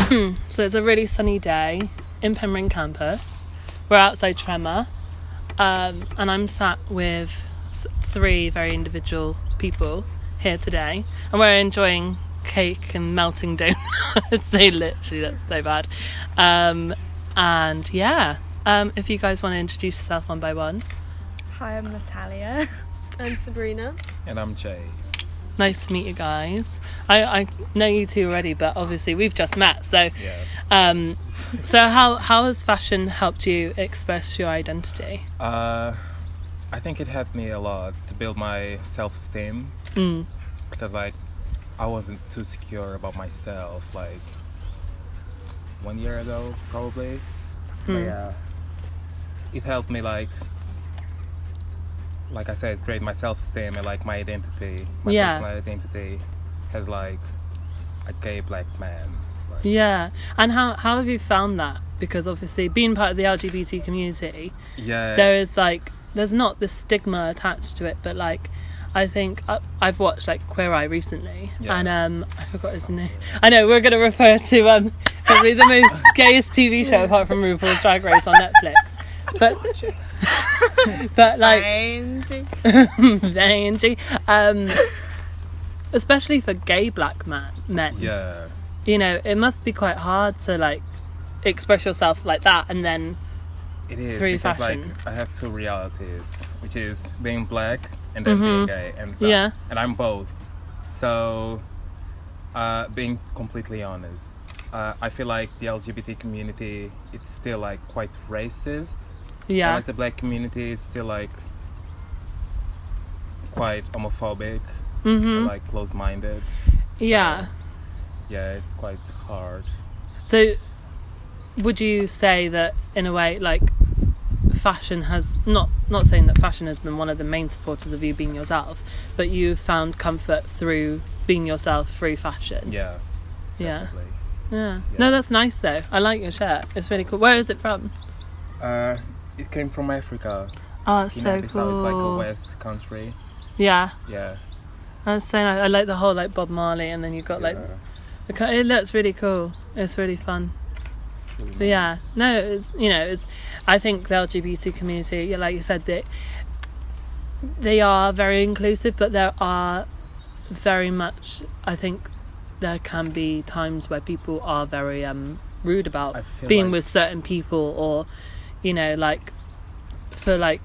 So it's a really sunny day in Penryn campus. We're outside Tremor, and I'm sat with 3 very individual people here today, and we're enjoying cake and melting donuts. They literally, that's so bad. And yeah, if you guys want to introduce yourself one by one. Hi, I'm Natalia. I'm Sabrina. And I'm Jay. Nice to meet you guys. I know you two already, but obviously we've just met. So, Yeah. So how has fashion helped you express your identity? I think it helped me a lot to build my self-esteem. Because I wasn't too secure about myself 1 year ago probably. But yeah, it helped me like I said, create my self-esteem and my identity, my personal identity as a gay black man. Yeah, and how have you found that? Because obviously being part of the LGBT community, there is there's not this stigma attached to it, but I think I've watched Queer Eye recently, and I forgot his name. I know we're going to refer to probably the most gayest TV show apart from RuPaul's Drag Race on Netflix, but Angie, especially for gay black men. Yeah. You know, it must be quite hard to express yourself like that, and then it is through because fashion. I have 2 realities, which is being black and then being gay, and I'm both. So, being completely honest, I feel like the LGBT community, it's still quite racist. Yeah. And, the black community is still quite homophobic, and, close-minded. So, yeah, it's quite hard. So would you say that in a way fashion has not saying that fashion has been one of the main supporters of you being yourself, but you've found comfort through being yourself through fashion? Yeah. Definitely. Yeah. No, that's nice though. I like your shirt. It's really cool. Where is it from? It came from Africa. Oh, it's so Guinea-Bissau is cool. a west country. Yeah. Yeah. That's so nice. I like the whole Bob Marley, and then you've got it looks really cool. It's really fun. But yeah, no, it's I think the LGBT community, like you said, they are very inclusive, but there are very much, I think there can be times where people are very rude about being with certain people, or for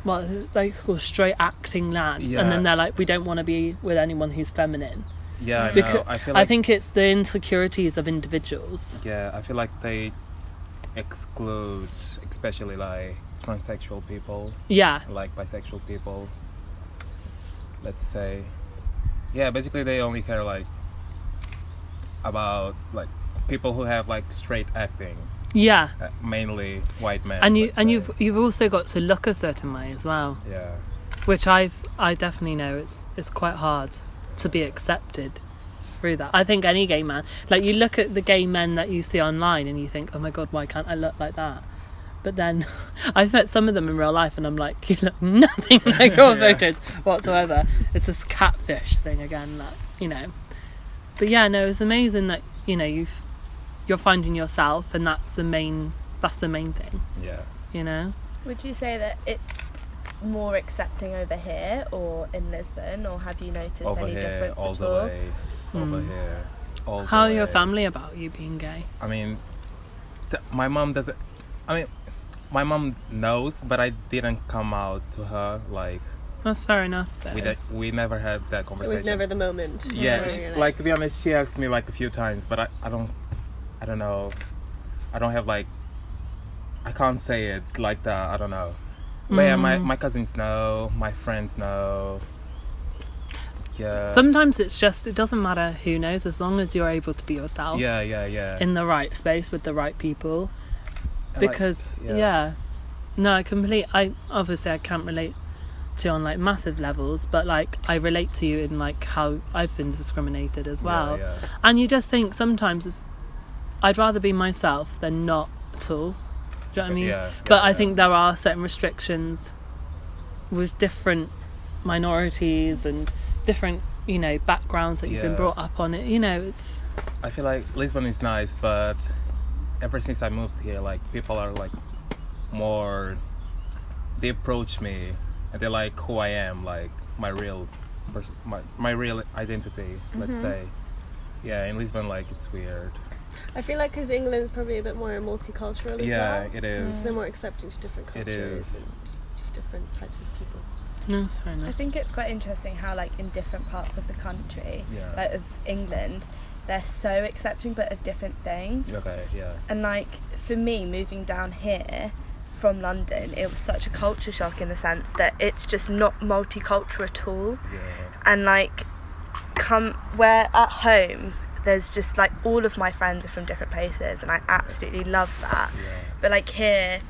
it's called straight acting lads, and then they're we don't want to be with anyone who's feminine. Yeah, because I think it's the insecurities of individuals. Yeah, I feel like they exclude, especially transsexual people. Yeah. Bisexual people. Let's say. Yeah, basically they only care about people who have straight acting. Yeah. Mainly white men. And you've also got to look a certain way as well. Yeah. Which I definitely know it's quite hard to be accepted through that. I think any gay man, you look at the gay men that you see online and you think, oh my god, why can't I look like that? But then I've met some of them in real life and I'm like, you look nothing like your photos whatsoever. It's this catfish thing again, but yeah, no, it's amazing that you're finding yourself, and that's the main thing. Yeah. Would you say that it's more accepting over here or in Lisbon, or have you noticed any difference all at the all? way over here, all the How are way. your family about you being gay? I mean, my mom doesn't. I mean, my mom knows, but I didn't come out to her That's fair enough though. We never had that It conversation. was never the moment. Yeah, Right. to be honest, she asked me a few times, but I don't know. I don't have I can't say it like that. I don't know. But yeah, my cousins know, my friends know. Yeah. Sometimes it doesn't matter who knows, as long as you're able to be yourself. Yeah. In the right space with the right people. Because no, I obviously I can't relate to you on massive levels, but I relate to you in how I've been discriminated as well. Yeah. And you just think sometimes I'd rather be myself than not at all. Do you know what I mean? But I think there are certain restrictions with different minorities and different you know, backgrounds that you've been brought up on. It, you know, it's... I feel like Lisbon is nice, but ever since I moved here, like, people are like more, they approach me and they like who I am, like my real identity, let's say. Yeah, in Lisbon, like, it's weird. I feel like because England's probably a bit more multicultural as well. Yeah, it is. They're more accepting to different cultures. It is. And just different types of people. No, it's fair enough. I think it's quite interesting how, like, in different parts of the country, like of England, they're so accepting but of different things. Okay, yeah. And, like, for me, moving down here from London, it was such a culture shock in the sense that it's just not multicultural at all. Yeah. And, like, where at home, there's just, like, all of my friends are from different places, and I absolutely love that. Yeah. But, like, here,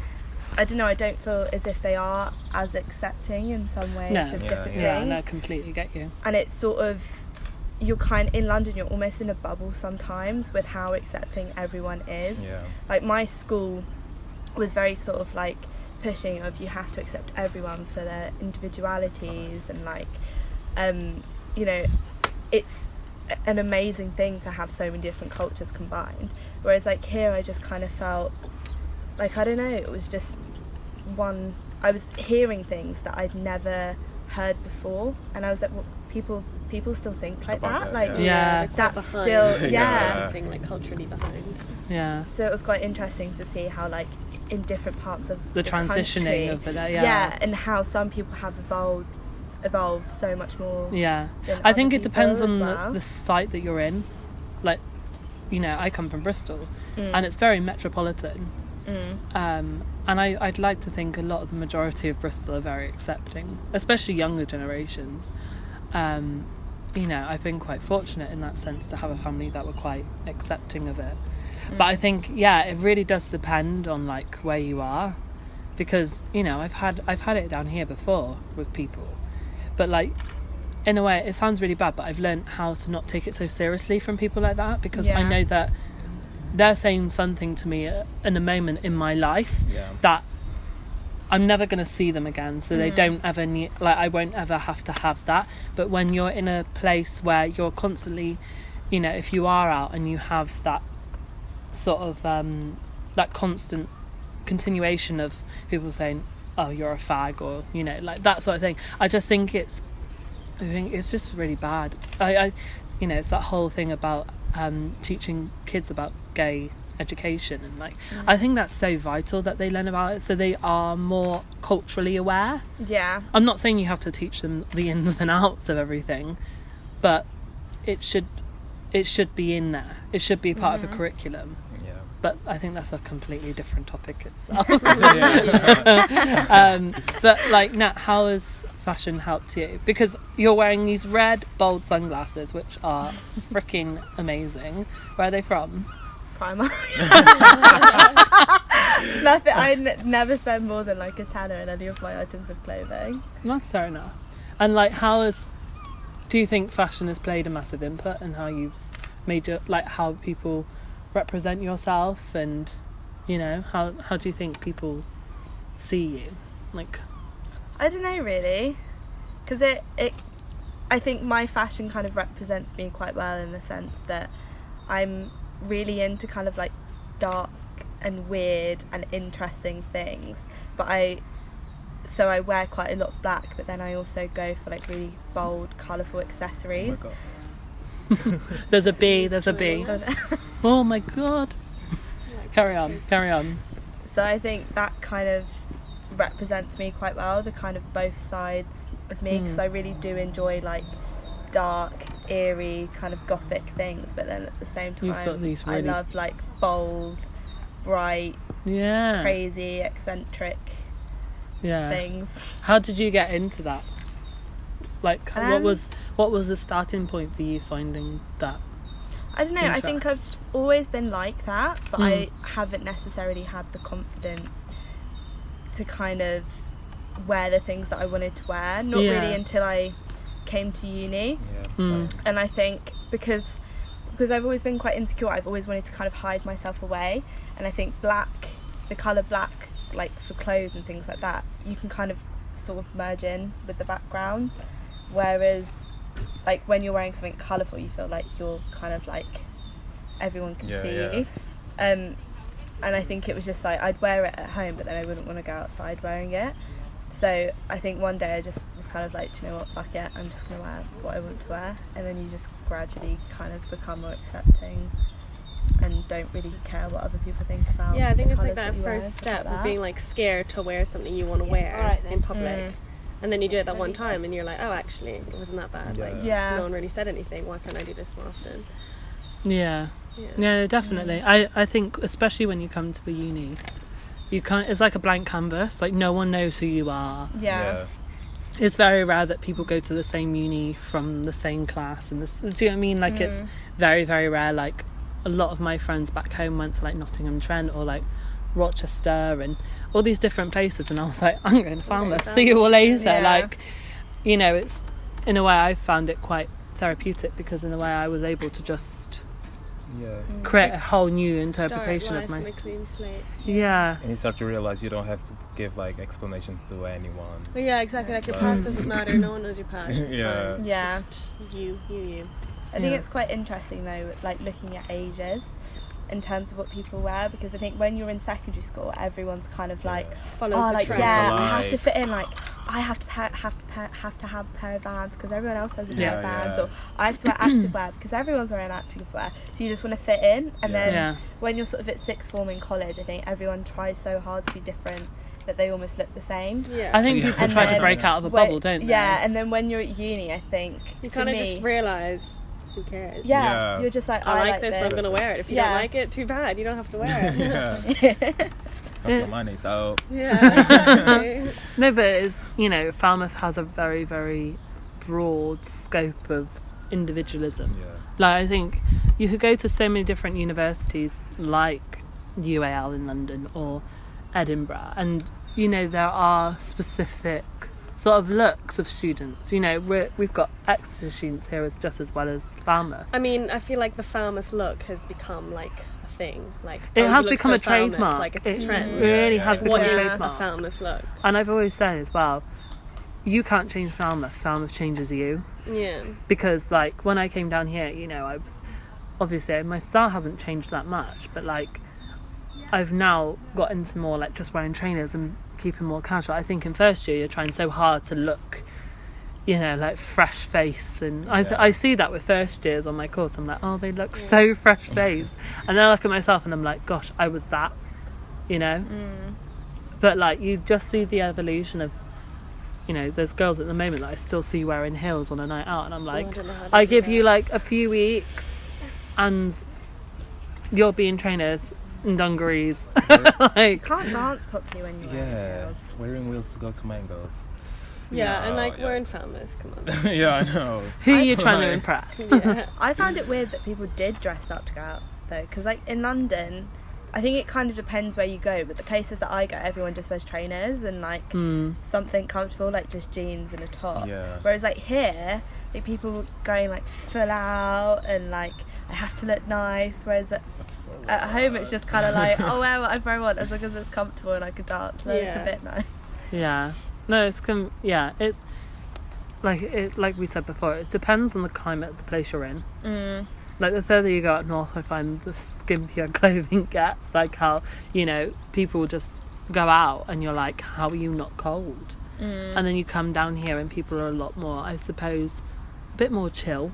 I don't know, I don't feel as if they are as accepting in some ways of different things. Yeah, no, completely get you. And it's sort of, in London, you're almost in a bubble sometimes with how accepting everyone is. Yeah. Like, my school was very sort of, like, pushing of you have to accept everyone for their individualities, and, like, you know, it's an amazing thing to have so many different cultures combined. Whereas, like, here I just kind of felt like, I don't know, it was just I was hearing things that I'd never heard before, and I was like, well, people still think like that, like, that's behind. still something like culturally behind. Yeah. So it was quite interesting to see how, like, in different parts of the transitioning country, of it, and how some people have evolved so much more. Yeah, than I think other it depends people on as well. the site that you're in. Like, you know, I come from Bristol, and it's very metropolitan. And I'd like to think a lot of the majority of Bristol are very accepting, especially younger generations. You know, I've been quite fortunate in that sense to have a family that were quite accepting of it. But I think, it really does depend on, like, where you are, because, you know, I've had it down here before with people, but, like, in a way, it sounds really bad, but I've learned how to not take it so seriously from people like that, because I know that they're saying something to me in a moment in my life that I'm never going to see them again, so they don't ever need, like, I won't ever have to have that. But when you're in a place where you're constantly, you know, if you are out and you have that sort of that constant continuation of people saying, oh, you're a fag, or, you know, like that sort of thing, I think it's just really bad. I you know, it's that whole thing about teaching kids about gay education, and, like, I think that's so vital that they learn about it, so they are more culturally aware. I'm not saying you have to teach them the ins and outs of everything, but it should be in there. It should be part of a curriculum. But I think that's a completely different topic itself. But, like, Nat, how has fashion helped you? Because you're wearing these red, bold sunglasses, which are freaking amazing. Where are they from? Primark. Nothing. I never spend more than, like, a tenner in any of my items of clothing. That's fair enough. And, like, do you think fashion has played a massive input in how you've made your, like, how people represent yourself, and, you know, how do you think people see you? Like, I don't know, really, because I think my fashion kind of represents me quite well, in the sense that I'm really into kind of, like, dark and weird and interesting things, but I wear quite a lot of black, but then I also go for, like, really bold, colourful accessories. Oh my God. There's a bee. Oh my God. Carry on. So I think that kind of represents me quite well, the kind of both sides of me, because I really do enjoy, like, dark, eerie, kind of gothic things, but then at the same time I love, like, bold, bright, crazy, eccentric things. How did you get into that? Like, what was the starting point for you finding that? I don't know, interest? I think I've always been like that, but I haven't necessarily had the confidence to kind of wear the things that I wanted to wear, not really until I came to uni. And I think because I've always been quite insecure, I've always wanted to kind of hide myself away, and I think the colour black, like, for clothes and things like that, you can kind of sort of merge in with the background, whereas like when you're wearing something colourful, you feel like you're kind of like everyone can see you. And I think it was just like I'd wear it at home, but then I wouldn't want to go outside wearing it. So I think one day I just was kind of like, do you know what, fuck it, I'm just going to wear what I want to wear. And then you just gradually kind of become more accepting and don't really care what other people think about. Yeah, I think it's like that that first step of being like scared to wear something you want to wear in public. And then you do it that one time and you're like, oh, actually, it wasn't that bad. Like, no one really said anything. Why can't I do this more often? Yeah, definitely. I think especially when you come to a uni, you can't. It's like a blank canvas. Like no one knows who you are. Yeah. It's very rare that people go to the same uni from the same class. And this, do you know what I mean? Like it's very, very rare. Like a lot of my friends back home went to like Nottingham Trent or like Rochester and all these different places. And I was like, I'm going to Falmouth. See you all later. Yeah. Like, you know, it's in a way I found it quite therapeutic because in a way I was able to just create a whole new interpretation of my from a clean slate. and you start to realize you don't have to give like explanations to anyone. But yeah, exactly, like your past doesn't matter, no one knows your past. It's fine. Yeah. Just you. I think it's quite interesting though, like looking at ages in terms of what people wear, because I think when you're in secondary school everyone's kind of like Follows the trend. I have to fit in, like I have to have a pair of Vans because everyone else has a pair of Vans, or I have to wear active wear because everyone's wearing active wear, so you just want to fit in. And then when you're sort of at sixth form in college, I think everyone tries so hard to be different that they almost look the same. I think people try to break out of a bubble, don't they? And then when you're at uni, I think you kind of just realise who cares. You're just like, I like this, so I'm going to wear it. If you don't like it, too bad, you don't have to wear it. Some money, so no, but it's, you know, Falmouth has a very, very broad scope of individualism. Like I think you could go to so many different universities like UAL in London or Edinburgh, and you know there are specific sort of looks of students. You know, we've got Exeter students here just as well as Falmouth. I mean, I feel like the Falmouth look has become like a thing. Like it has become a trademark. Like it's a trend. It really has become a trademark. What is a Falmouth look? And I've always said as well, you can't change Falmouth. Falmouth changes you. Yeah. Because like when I came down here, you know, I was obviously my style hasn't changed that much, but like I've now got into more like just wearing trainers and keeping more casual. I think in first year you're trying so hard to look, you know, like fresh face, and I see that with first years on my course. I'm like, oh, they look so fresh face, and then I look at myself and I'm like, gosh, I was that, you know. But like you just see the evolution of, you know, there's girls at the moment that I still see wearing heels on a night out, and I'm like, I give you like a few weeks and you'll be in trainers and dungarees. Like, can't dance properly when you're wearing heels. Wearing wheels to go to Mangoes. And like we're in Falmouth, come on. I know. Who are you trying to impress? I found it weird that people did dress up to go out though, because like in London I think it kind of depends where you go, but the places that I go everyone just wears trainers and like something comfortable, like just jeans and a top. Whereas like here, like people going like full out and like I have to look nice, whereas at home it's just kind of like, oh, wear whatever I want as long as it's comfortable and I can dance and look a bit nice. No, it's like we said before, it depends on the climate of the place you're in. Like the further you go up north, I find the skimpier clothing gets, like how, you know, people just go out and you're like, how are you not cold? And then you come down here and people are a lot more, I suppose, a bit more chill.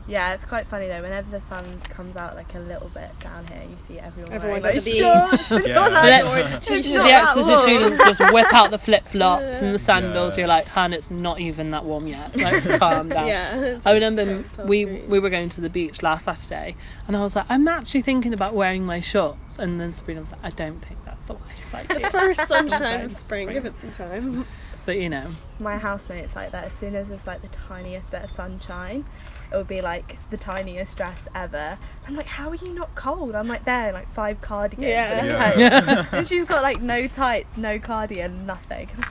Yeah, it's quite funny though, whenever the sun comes out like a little bit down here, you see everyone's wearing like at the shorts. The Exeter students just whip out the flip-flops and the sandals. You're like, hun, it's not even that warm yet. Like, calm down. I remember we were going to the beach last Saturday and I was like, I'm actually thinking about wearing my shorts, and then Sabrina was like, I don't think that's the wise idea. The first sunshine of spring, give it some time. But you know, my housemate's like that. As soon as there's like the tiniest bit of sunshine, it would be like the tiniest dress ever. I'm like, how are you not cold? I'm like there in like 5 cardigans and a coat. And she's got like no tights, no cardigan, nothing. I'm like,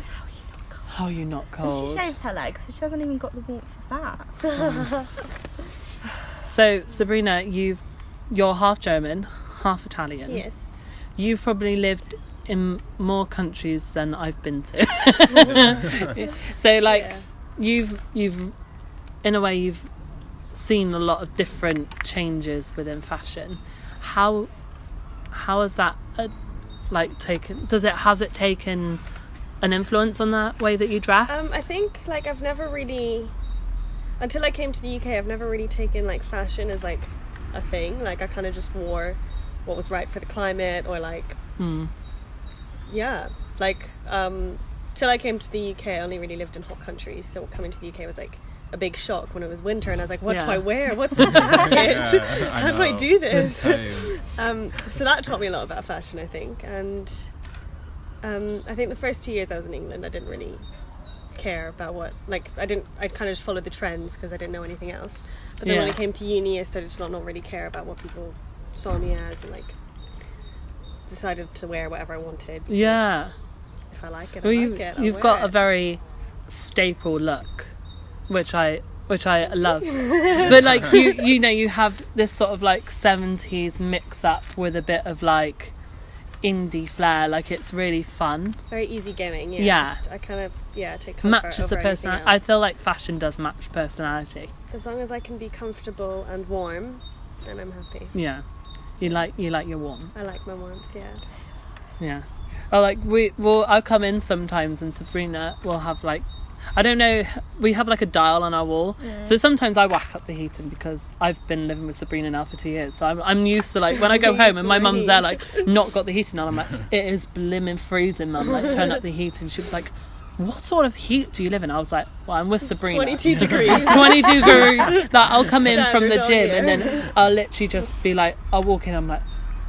how are you not cold? And she shaves her legs, so she hasn't even got the warmth of that. So Sabrina, you're half German, half Italian. Yes. You've probably lived in more countries than I've been to. So like you've in a way you've seen a lot of different changes within fashion. How has that has it taken an influence on that way that you dress? I think like I've never really, until I came to the UK, I've never really taken like fashion as like a thing. Like I kind of just wore what was right for the climate, or like till I came to the UK, I only really lived in hot countries, so coming to the UK was like a big shock when it was winter, and I was like, what do I wear? What's a jacket? How do I do this? So that taught me a lot about fashion, I think. And I think the first 2 years I was in England, I didn't really care about what, like, I kind of just followed the trends because I didn't know anything else. But then when I came to uni, I started to not really care about what people saw me as, and like decided to wear whatever I wanted. Yeah. If I like it, you've got a very staple look, which I love. But like you have this sort of like 70s mix up with a bit of like indie flair. Like it's really fun, very easygoing. I kind of take comfort matches the over personality. I feel like fashion does match personality. As long as I can be comfortable and warm, then I'm happy. Yeah, you like your warmth. I like my warmth. Yeah. Oh, like I'll come in sometimes and Sabrina will have like, I don't know, we have like a dial on our wall. So sometimes I whack up the heating because I've been living with Sabrina now for 2 years. So I'm used to like, when I go home and my mum's there like not got the heating on, I'm like, it is blimmin' freezing, mum, like turn up the heat. And she was like, what sort of heat do you live in? I was like, well, I'm with Sabrina. 22 degrees. 22 degrees. Like I'll come in from the gym and then I'll literally just be like, I'll walk in, I'm like,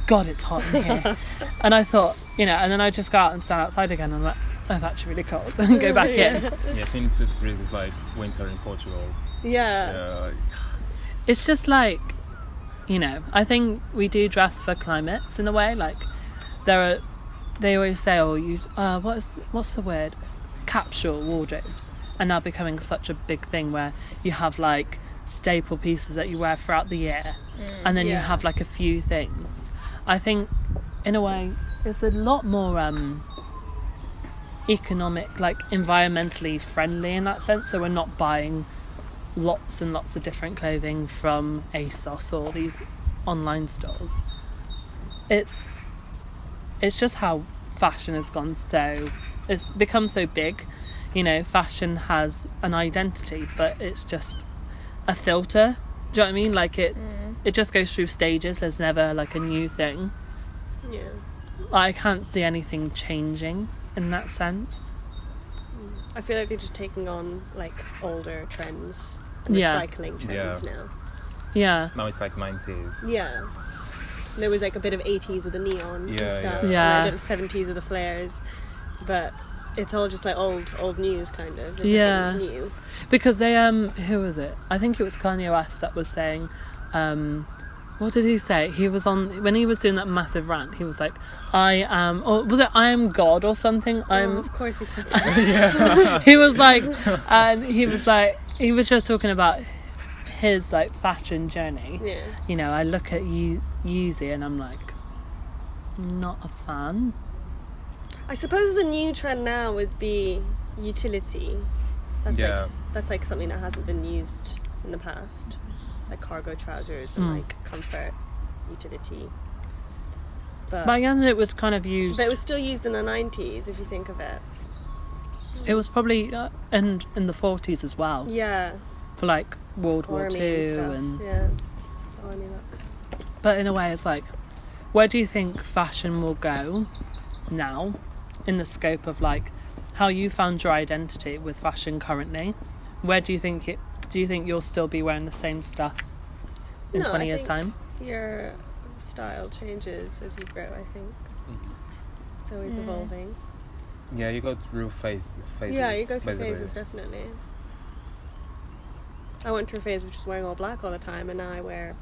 God, it's hot in here. And I thought, and then I just go out and stand outside again and I'm like, oh, it's actually really cold. And go back in. Yeah, 22 degrees is like winter in Portugal. Yeah. It's just like, I think we do dress for climates in a way. Like they always say, what's the word? Capsule wardrobes are now becoming such a big thing where you have like staple pieces that you wear throughout the year and then you have like a few things. I think in a way it's a lot more economic, like environmentally friendly in that sense, so we're not buying lots and lots of different clothing from ASOS or these online stores. It's just how fashion has gone, so it's become so big. Fashion has an identity, but it's just a filter. Do you know what I mean? Like it just goes through stages. There's never like a new thing. Yeah. I can't see anything changing in that sense. I feel like they're just taking on like older trends and recycling trends now. Yeah. Now it's like 90s. Yeah. There was like a bit of 80s with the neon and stuff. Yeah. And a bit of 70s with the flares. But it's all just like old news kind of. There's nothing new. Because they who was it? I think it was Kanye West that was saying what did he say? He was on, when he was doing that massive rant, he was like, I am God or something? Of course he said that. He was like, and he was just talking about his like fashion journey. Yeah. I look at Yeezy and I'm like, not a fan. I suppose the new trend now would be utility. That's like something that hasn't been used in the past. Like cargo trousers and like comfort, utility. But again, it was kind of used. But it was still used in the 90s, if you think of it. It was probably in the 40s as well. Yeah. For like World War II and army looks. But in a way, it's like, where do you think fashion will go now, in the scope of like how you found your identity with fashion currently? Where do you think it? Do you think you'll still be wearing the same stuff in 20 years' time? Your style changes as you grow, I think. It's always evolving. Yeah, you go through phases. Yeah, you go through phases, definitely. I went through a phase which was wearing all black all the time, and now I wear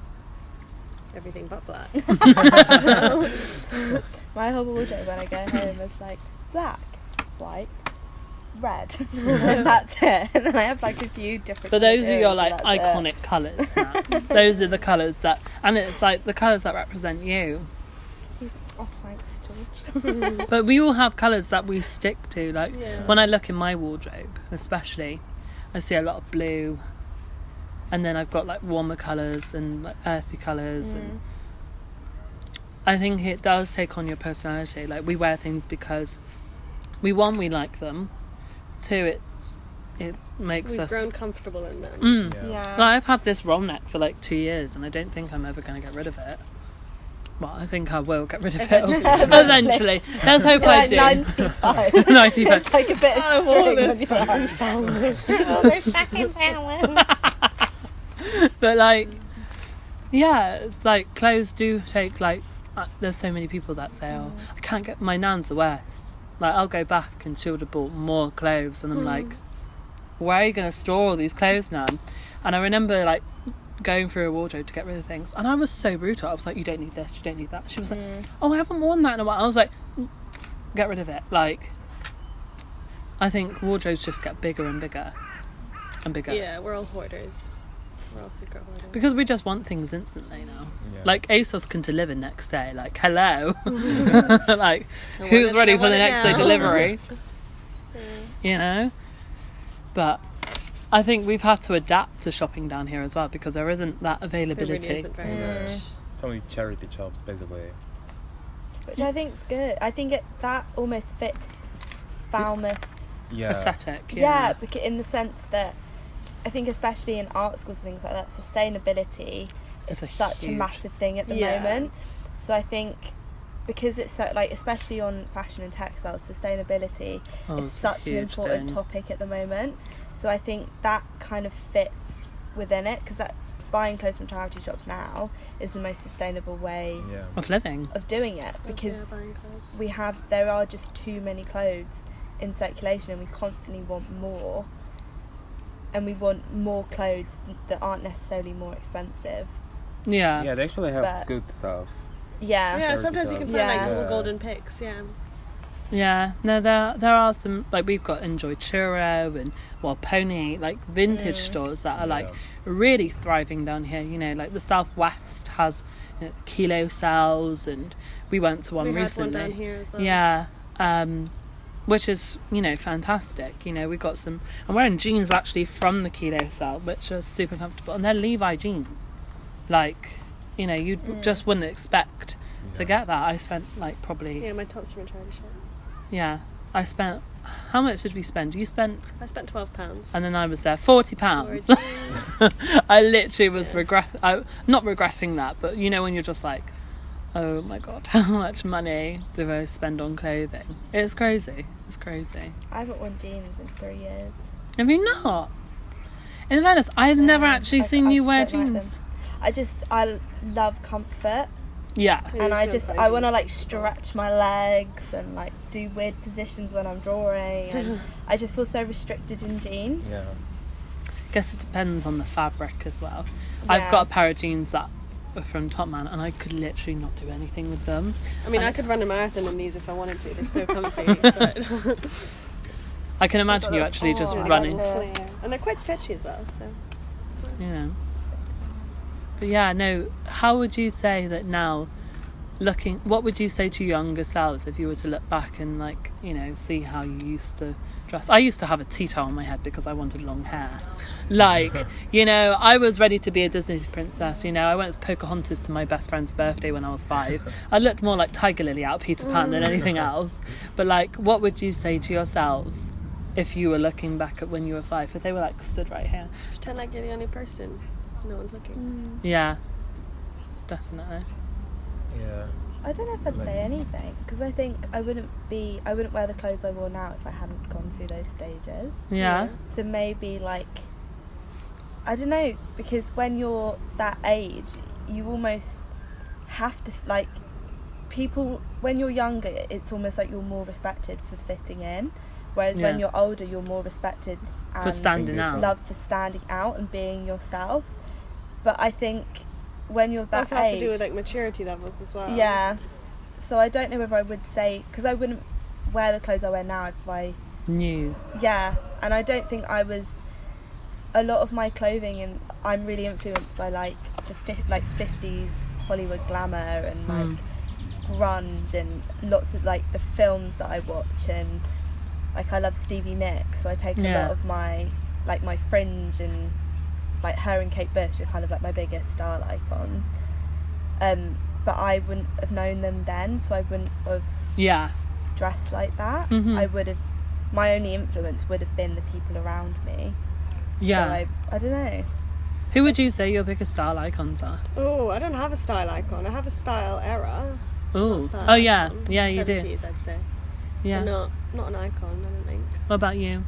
everything but black. So my whole wardrobe when I go home is like black, white, red, and that's it. And then I have like a few different. But those are your like iconic colours now. Those are the colours that, and it's like the colours that represent you. Oh, thanks, George. But we all have colours that we stick to. Like when I look in my wardrobe, especially, I see a lot of blue, and then I've got like warmer colours and like earthy colours, and I think it does take on your personality. Like, we wear things because we like them. 2, it makes We've us grown comfortable in them. Yeah. Like, I've had this roll neck for like 2 years, and I don't think I'm ever going to get rid of it. Well, I think I will get rid of it eventually. Let's hope I do. 95. 95. It's like a bit of string on your arm. But like, yeah, it's like clothes do take like. There's so many people that say, "Oh, I can't get my nan's the worst." Like, I'll go back and she would have bought more clothes, and I'm like, "Where are you going to store all these clothes now?" And I remember like going through a wardrobe to get rid of things, and I was so brutal. I was like, "You don't need this, you don't need that." She was like, "Oh, I haven't worn that in a while." I was like, "Get rid of it." Like, I think wardrobes just get bigger and bigger and bigger. Yeah, we're all hoarders. We're all secret hoarders. Because we just want things instantly now. Yeah. Like, ASOS can deliver next day. Like, hello. Like, who's ready for the next day delivery? You know? But I think we've had to adapt to shopping down here as well, because there isn't that availability. There really isn't very much. It's only charity shops, basically. Which I think's good. I think that almost fits Falmouth's Aesthetic. yeah, because in the sense that I think especially in art schools and things like that, sustainability is such a massive thing at the moment. So I think because it's so, like, especially on fashion and textiles, sustainability is such an important topic at the moment. So I think that kind of fits within it, because that buying clothes from charity shops now is the most sustainable way of living, of doing it, because there are just too many clothes in circulation, and we constantly want more. And we want more clothes that aren't necessarily more expensive. Yeah. Yeah, they actually have good stuff. Yeah. Yeah, sometimes you can find like little golden picks, Yeah, no, there are some, like, we've got Enjoy Churro and Pony, like vintage stores that are like really thriving down here. You know, like the Southwest has kilo sales, and we went to one recently. One down here as well. Yeah, which is, you know, fantastic. You know, we got some. I'm wearing jeans actually from the kilo sale, which are super comfortable, and they're Levi jeans. Like, you know, you just wouldn't expect to get that. I spent like probably. My top's from a charity shop. Yeah, I spent. How much did we spend? You spent. I spent £12. And then I was there, £40. I literally was not regretting that, but you know when you're just like, oh my god, how much money do I spend on clothing? It's crazy. It's crazy. I haven't worn jeans in 3 years. Have you not? In fairness, I've never actually seen you wear jeans. I love comfort. Yeah. And I want to like stretch my legs and like do weird positions when I'm drawing, and I just feel so restricted in jeans. Yeah. I guess it depends on the fabric as well. Yeah. I've got a pair of jeans that are from Topman, and I could literally not do anything with them. I mean, I could run a marathon in these if I wanted to. They're so comfy. But I can imagine you actually just running. And they're quite stretchy as well, so. Yeah. But yeah, no, how would you say that now, what would you say to younger selves if you were to look back and, like, you know, see how you used to dress? I used to have a tea-towel on my head because I wanted long hair. Like, you know, I was ready to be a Disney princess, you know. I went as Pocahontas to my best friend's birthday when I was 5. I looked more like Tiger Lily out of Peter Pan than anything else. But, like, what would you say to yourselves if you were looking back at when you were 5? If they were, like, stood right here. Pretend like you're the only person. No one's looking. Yeah, definitely. Yeah. I don't know if I'd say anything, because I think I wouldn't wear the clothes I wore now if I hadn't gone through those stages. Yeah. So maybe, like, I don't know, because when you're that age, you almost have to, like, people, when you're younger, it's almost like you're more respected for fitting in. Whereas when you're older, you're more respected and for standing out. Love for standing out and being yourself. But I think when you're that age... Also has to do with, like, maturity levels as well. Yeah. So I don't know whether I would say... Because I wouldn't wear the clothes I wear now if I... Knew. Yeah. And I don't think I was... A lot of my clothing, and I'm really influenced by, like, the 50s Hollywood glamour and, like, grunge and lots of, like, the films that I watch, and... Like, I love Stevie Nicks, so I take a lot of my, like, my fringe and like her and Kate Bush are kind of like my biggest style icons. But I wouldn't have known them then, so I wouldn't have dressed like that. I would have, my only influence would have been the people around me. Yeah. So I don't know. Who would you say your biggest style icons are? Oh, I don't have a style icon. I have a style era. Oh yeah, icon. yeah, you 70s, do. I'd say. Yeah. But not an icon, I don't think. What about you?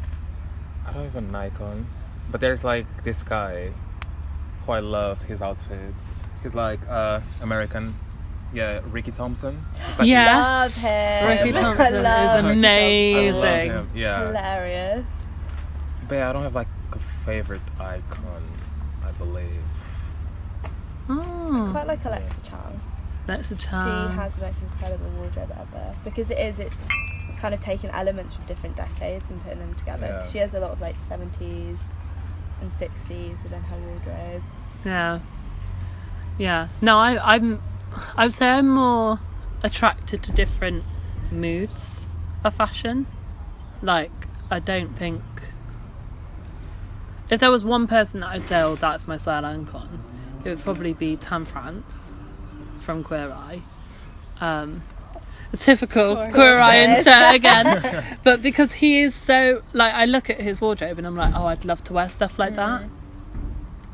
I don't have an icon, but there's like this guy who I loved his outfits. He's like American, Ricky Thompson. Like Love him. Ricky Thompson is amazing. I love him. Yeah, hilarious. but yeah, I don't have like a favorite icon, I believe. Oh, Quite like Alexa Chung. Alexa She Chung. has the most incredible wardrobe ever, because it's kind of taking elements from different decades and putting them together. Yeah. She has a lot of like 70s and 60s within her wardrobe. Yeah. No, I would say I'm more attracted to different moods of fashion. Like, I don't think, if there was one person that I'd say, oh, that's my style icon, it would probably be Tam France from Queer Eye. A typical Queer Eye insert again. But because he is so, like, I look at his wardrobe and I'm like, oh, I'd love to wear stuff like that.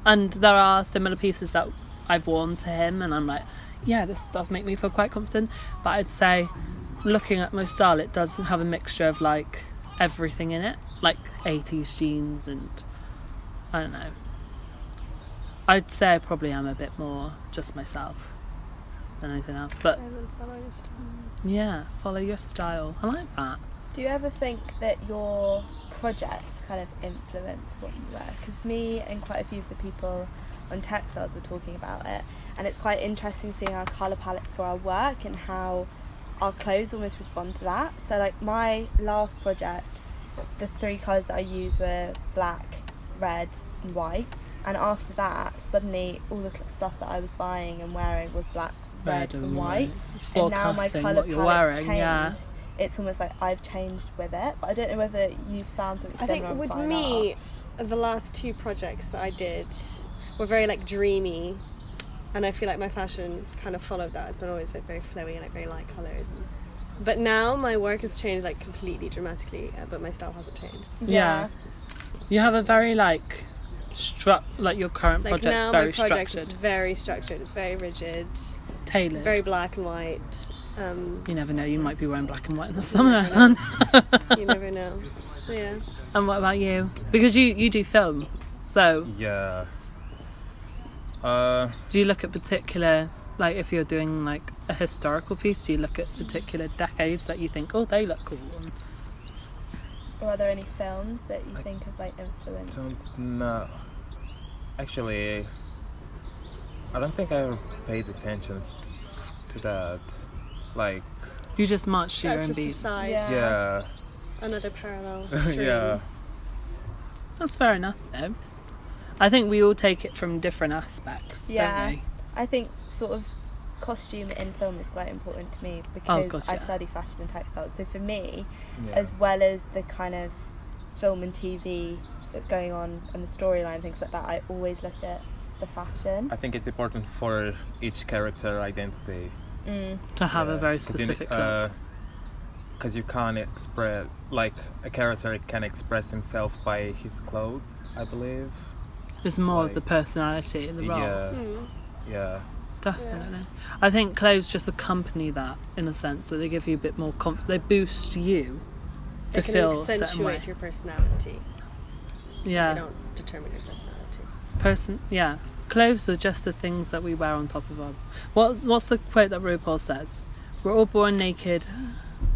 And there are similar pieces that I've worn to him and I'm like, yeah, this does make me feel quite confident. But I'd say, looking at my style, it does have a mixture of like everything in it, like 80s jeans and I don't know. I'd say I probably am a bit more just myself than anything else. But yeah, follow your style. I like that. Do you ever think that your projects kind of influence what you wear? Because me and quite a few of the people on Textiles were talking about it, and it's quite interesting seeing our colour palettes for our work and how our clothes almost respond to that. So like my last project, the 3 colours that I used were black, red and white, and after that suddenly all the stuff that I was buying and wearing was black, red and white. It's and now my forecasting colour what you're palette's wearing. changed. Yeah. It's almost like I've changed with it, but I don't know whether you found something I similar think with on fine me, art. the last 2 projects that I did were very like dreamy, and I feel like my fashion kind of followed that. It's been always like very flowy and like very light coloured. But now my work has changed like completely dramatically, but my style hasn't changed. Yeah. You have a very like like your current Like project's now very my project structured, is very structured. It's very rigid, tailored. very black and white. You never know, you might be wearing black and white in the summer. You never know. Yeah. And what about you? Because you do film, so Yeah. do you look at particular, like if you're doing like a historical piece, do you look at particular decades that you think, oh, they look cool? Or are there any films that you think have like influenced? Don't know. Actually, I don't think I ever paid attention to that. Like, You just march to your That's own just a beat. side. yeah. Another parallel. Yeah. That's fair enough though. I think we all take it from different aspects, Yeah. don't we? I think sort of costume in film is quite important to me because gosh, I yeah. study fashion and textiles. So for me, Yeah. as well as the kind of film and TV that's going on and the storyline, things like that, I always look at the fashion. I think it's important for each character identity. To have a Yeah. very specific look. Because you can't express, like, a character can express himself by his clothes, I believe. There's more of like- the personality in the role. Yeah. Yeah. Definitely. I think clothes just accompany that in a sense that they give you a bit more they boost you They to can feel a certain way. accentuate your personality. They Yeah. don't determine your personality. Yeah. Clothes are just the things that we wear on top of our... What's the quote that RuPaul says? We're all born naked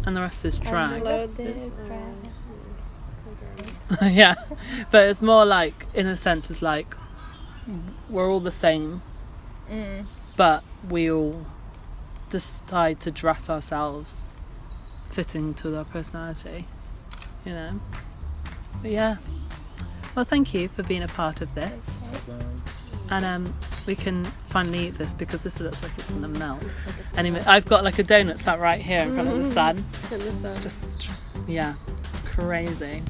and the rest is drag. Love this drag. Yeah. But it's more like, in a sense, it's like we're all the same, but we all decide to dress ourselves fitting to our personality, you know. But yeah. Well, thank you for being a part of this. And we can finally eat this because this looks like it's gonna melt. Anyway, I've got like a donut sat right here in front of the sun. It's just, yeah, crazy.